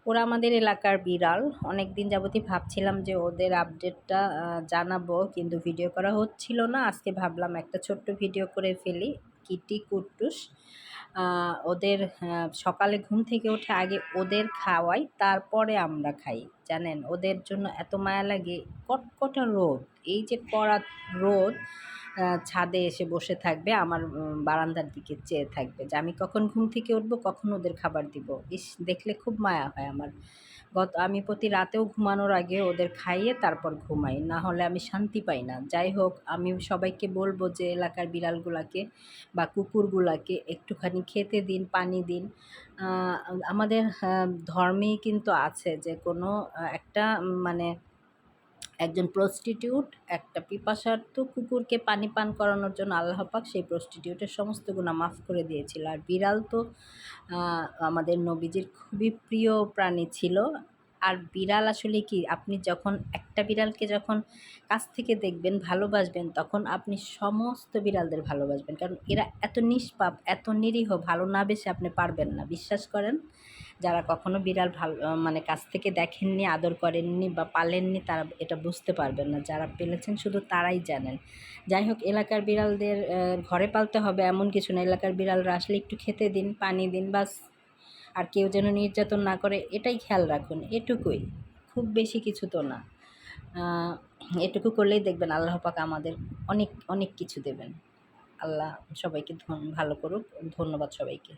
ওরা আমাদের এলাকার বিড়াল। অনেকদিন যাবতই ভাবছিলাম যে ওদের আপডেটটা জানাবো, কিন্তু ভিডিও করা হচ্ছিল না। আজকে ভাবলাম একটা ছোট্ট ভিডিও করে ফেলি। কিটি, কুট্টুস। ওদের সকালে ঘুম থেকে উঠে আগে ওদের খাওয়াই, তারপরে আমরা খাই। জানেন ওদের জন্য এত মায়া লাগে। কটকটা রোদ, এই যে কড়া রোদ, ছাদে এসে বসে থাকবে, আমার বারান্দার দিকে চেয়ে থাকবে যে আমি কখন ঘুম থেকে উঠবো, কখন ওদের খাবার দিব। ইস, দেখলে খুব মায়া হয় আমার। আমি প্রতি রাতেও ঘুমানোর আগে ওদের খাইয়ে তারপর ঘুমাই, না হলে আমি শান্তি পাই না। যাই হোক, আমি সবাইকে বলবো যে এলাকার বিড়ালগুলাকে বা কুকুরগুলাকে একটুখানি খেতে দিন, পানি দিন। আমাদের ধর্মেই কিন্তু আছে যে কোনো একটা মানে একজন প্রস্টিটিউট একটা পিপাসার্ত কুকুরকে পানি পান করানোর জন্য আল্লাহ পাক সেই প্রস্টিটিউটের সমস্ত গুনাহ মাফ করে দিয়েছিল। আর বিড়াল তো আমাদের নবীজির খুবই প্রিয় প্রাণী ছিল। আর বিড়াল আসলে কি, আপনি যখন একটা বিড়ালকে যখন কাছ থেকে দেখবেন, ভালোবাসবেন, তখন আপনি সমস্ত বিড়ালদের ভালোবাসবেন। কারণ এরা এত নিষ্পাপ, এত নিরীহ, ভালো না বেসে আপনি পারবেন না। বিশ্বাস করেন, যারা কখনো বিড়াল ভালো মানে কাছ থেকে দেখেননি, আদর করেননি বা পালেননি, তারা এটা বুঝতে পারবেন না। যারা পেলেছেন শুধু তারাই জানেন। যাই হোক, এলাকার বিড়ালদের ঘরে পালতে হবে এমন কিছু না। এলাকার বিড়ালরা আসলে একটু খেতে দিন, পানি দিন, বাস। আর কেউ যেন নির্যাতন না করে, এটাই খেয়াল রাখুন। এটুকুই, খুব বেশি কিছু তো না। এটুকু করলেই দেখবেন আল্লাহ পাক আমাদের অনেক অনেক কিছু দেবেন। আল্লাহ সবাইকে ভালো করুক। ধন্যবাদ সবাইকে।